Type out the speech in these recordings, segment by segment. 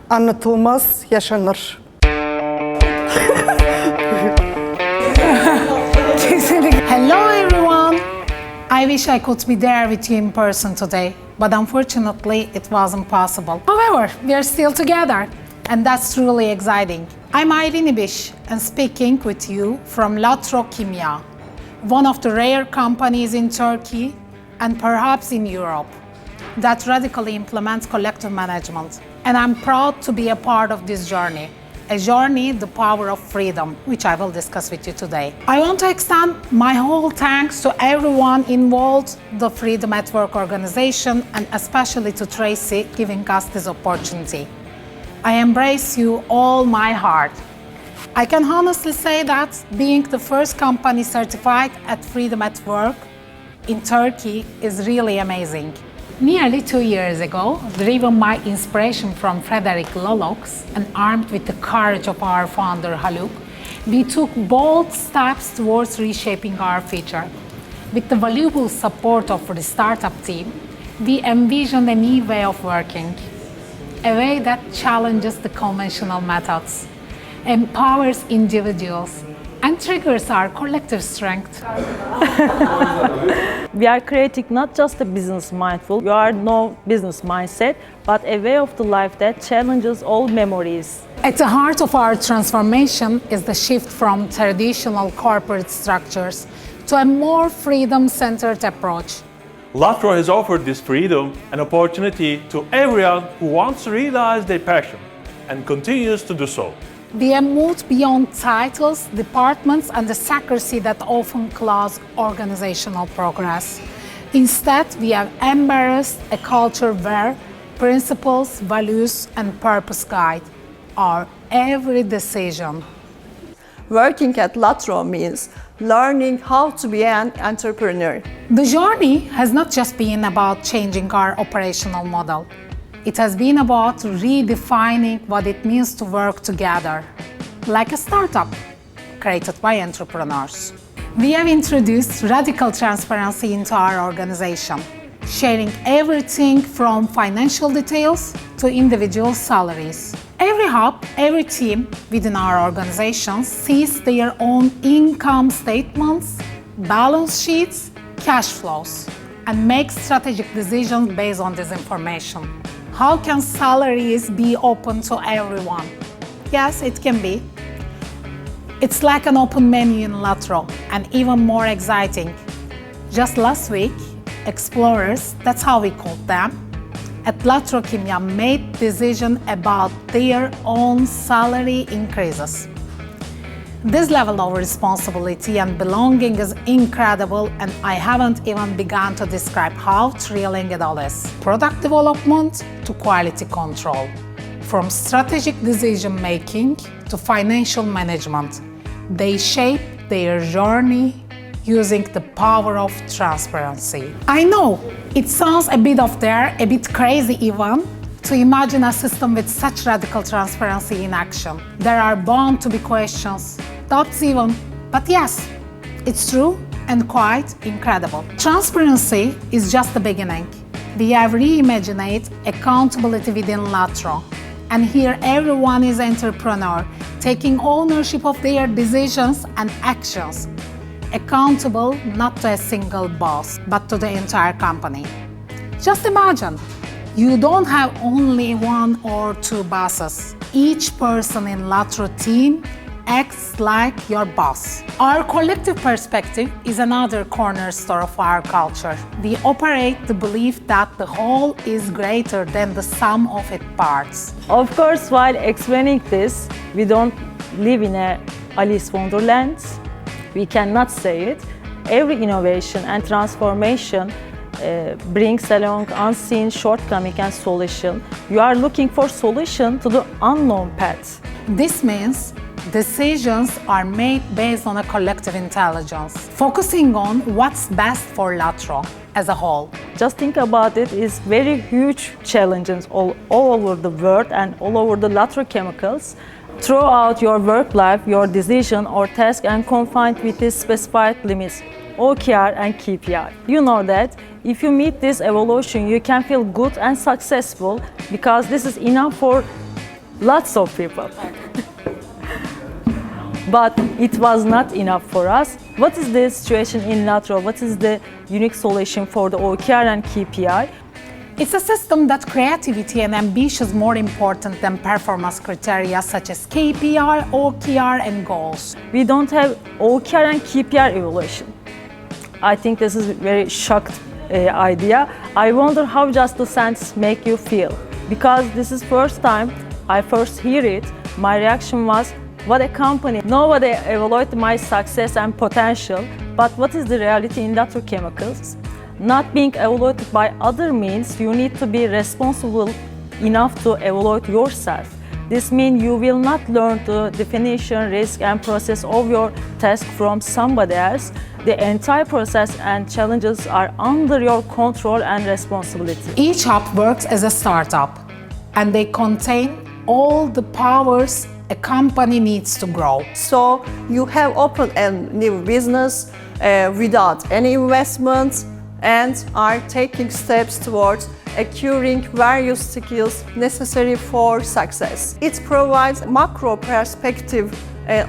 anlatılmaz yaşanır. Hello everyone! I wish I could be there with you in person today, but unfortunately it wasn't possible. However, we are still together, and that's truly exciting. I'm Irene Ibiş and speaking with you from Latro Kimya, one of the rare companies in Turkey and perhaps in Europe that radically implements collective management. And I'm proud to be a part of this journey. A journey, the power of freedom, which I will discuss with you today. I want to extend my whole thanks to everyone involved, the Freedom at Work organization, and especially to Tracy giving us this opportunity. I embrace you all my heart. I can honestly say that being the first company certified at Freedom at Work in Turkey is really amazing. Nearly 2 years ago, driven by inspiration from Frederick Lalox and armed with the courage of our founder Haluk, we took bold steps towards reshaping our future. With the valuable support of the startup team, we envisioned a new way of working, a way that challenges the conventional methods, empowers individuals, and triggers our collective strength. We are creating not just a business mindful, you are no business mindset, but a way of the life that challenges all memories. At the heart of our transformation is the shift from traditional corporate structures to a more freedom-centered approach. Latro has offered this freedom and opportunity to everyone who wants to realize their passion and continues to do so. We have moved beyond titles, departments, and the secrecy that often clouds organizational progress. Instead, we have embraced a culture where principles, values, and purpose guide our every decision. Working at Latro means learning how to be an entrepreneur. The journey has not just been about changing our operational model. It has been about redefining what it means to work together, like a startup created by entrepreneurs. We have introduced radical transparency into our organization, sharing everything from financial details to individual salaries. Every hub, every team within our organization sees their own income statements, balance sheets, cash flows, and makes strategic decisions based on this information. How can salaries be open to everyone? Yes, it can be. It's like an open menu in Latro, and even more exciting. Just last week, explorers, that's how we called them, at Latro Kimya made decisions about their own salary increases. This level of responsibility and belonging is incredible, and I haven't even begun to describe how thrilling it all is. Product development to quality control, from strategic decision-making to financial management, they shape their journey using the power of transparency. I know, it sounds a bit out there, a bit crazy even, to imagine a system with such radical transparency in action. There are bound to be questions, doubts even, but yes, it's true and quite incredible. Transparency is just the beginning. We have reimagined accountability within Latro, and here everyone is an entrepreneur, taking ownership of their decisions and actions, accountable not to a single boss, but to the entire company. Just imagine, you don't have only one or two bosses. Each person in Latro team acts like your boss. Our collective perspective is another cornerstone of our culture. We operate the belief that the whole is greater than the sum of its parts. Of course, while explaining this, we don't live in a Alice Wonderland. We cannot say it. Every innovation and transformation brings along unseen shortcoming and solution. You are looking for solution to the unknown path. This means decisions are made based on a collective intelligence, focusing on what's best for Latro as a whole. Just think about it, is very huge challenges all over the world and all over the Latro chemicals. Throughout your work life, your decision or task are confined with these specified limits, OKR and KPI. You know that if you meet this evolution, you can feel good and successful because this is enough for lots of people. But it was not enough for us. What is the situation in Latro? What is the unique solution for the OKR and KPI? It's a system that creativity and ambition is more important than performance criteria such as KPI, OKR, and goals. We don't have OKR and KPI evaluation. I think this is a very shocked idea. I wonder how just the sentence make you feel. Because this is first time I first hear it, my reaction was, what a company. Nobody evaluated my success and potential, but what is the reality in Latro Chemicals? Not being evaluated by other means you need to be responsible enough to evaluate yourself. This means you will not learn the definition, risk, and process of your task from somebody else. The entire process and challenges are under your control and responsibility. Each hub works as a startup, and they contain all the powers a company needs to grow. So you have opened a new business without any investment and are taking steps towards acquiring various skills necessary for success. It provides macro perspective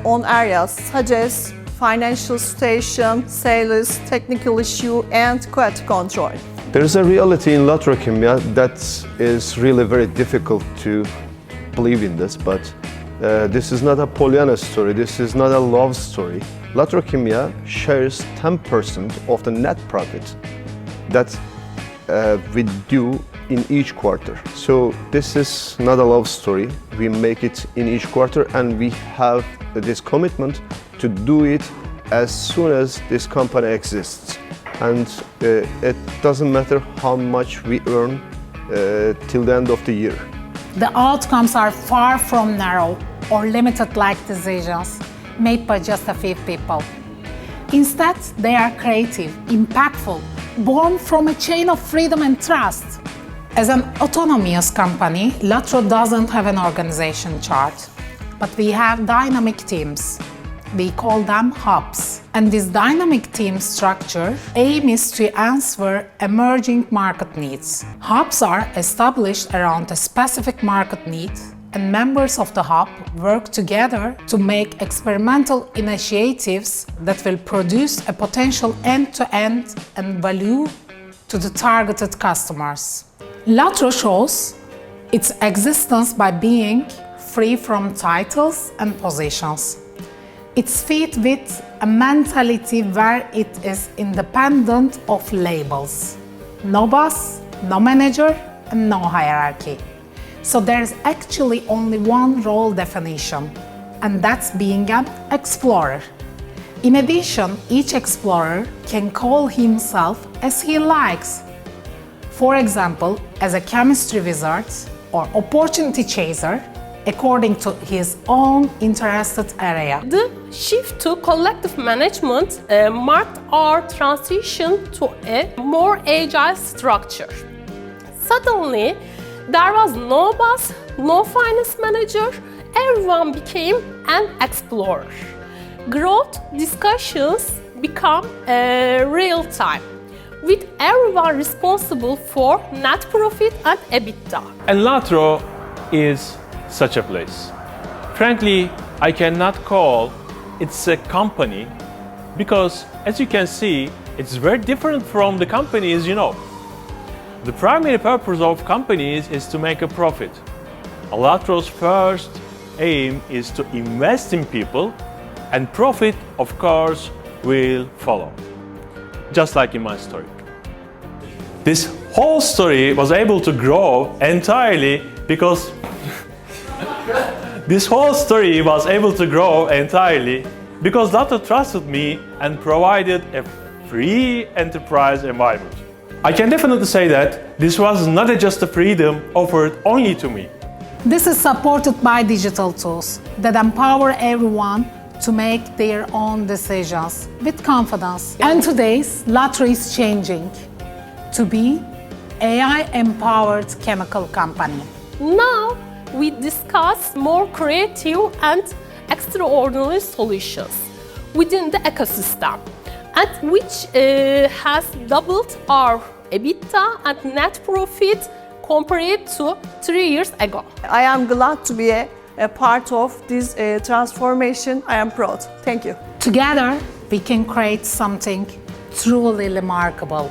on areas such as financial situation, sales, technical issue, and quality control. There is a reality in Latro Kimya that is really very difficult to believe in this, but this is not a Pollyanna story, this is not a love story. Latro Kimya shares 10% of the net profit that we do in each quarter. So this is not a love story. We make it in each quarter and we have this commitment to do it as soon as this company exists. And it doesn't matter how much we earn till the end of the year. The outcomes are far from narrow or limited like decisions made by just a few people. Instead, they are creative, impactful, born from a chain of freedom and trust. As an autonomous company, Latro doesn't have an organization chart, but we have dynamic teams. We call them hubs. And this dynamic team structure aim is to answer emerging market needs. Hubs are established around a specific market need, and members of the hub work together to make experimental initiatives that will produce a potential end-to-end and value to the targeted customers. Latro shows its existence by being free from titles and positions. It's fit with a mentality where it is independent of labels. No boss, no manager, and no hierarchy. So there's actually only one role definition, and that's being an explorer. In addition, each explorer can call himself as he likes. For example, as a chemistry wizard or opportunity chaser, according to his own interested area. The shift to collective management marked our transition to a more agile structure. Suddenly, there was no boss, no finance manager, everyone became an explorer. Growth discussions become real time, with everyone responsible for net profit and EBITDA. And Latro is such a place. Frankly, I cannot call it a company because, as you can see, it's very different from the companies you know. The primary purpose of companies is to make a profit. Latro's first aim is to invest in people, and profit, of course, will follow. Just like in my story. This whole story was able to grow entirely because Latro trusted me and provided a free enterprise environment. I can definitely say that this was not just a freedom offered only to me. This is supported by digital tools that empower everyone to make their own decisions with confidence. And today's Latro is changing to be AI-empowered chemical company. Now we discuss more creative and extraordinary solutions within the ecosystem, and which has doubled our EBITDA and net profit compared to 3 years ago. I am glad to be a part of this transformation. I am proud. Thank you. Together, we can create something truly remarkable.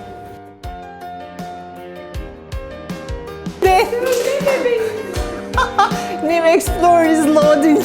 New Explorer is loading.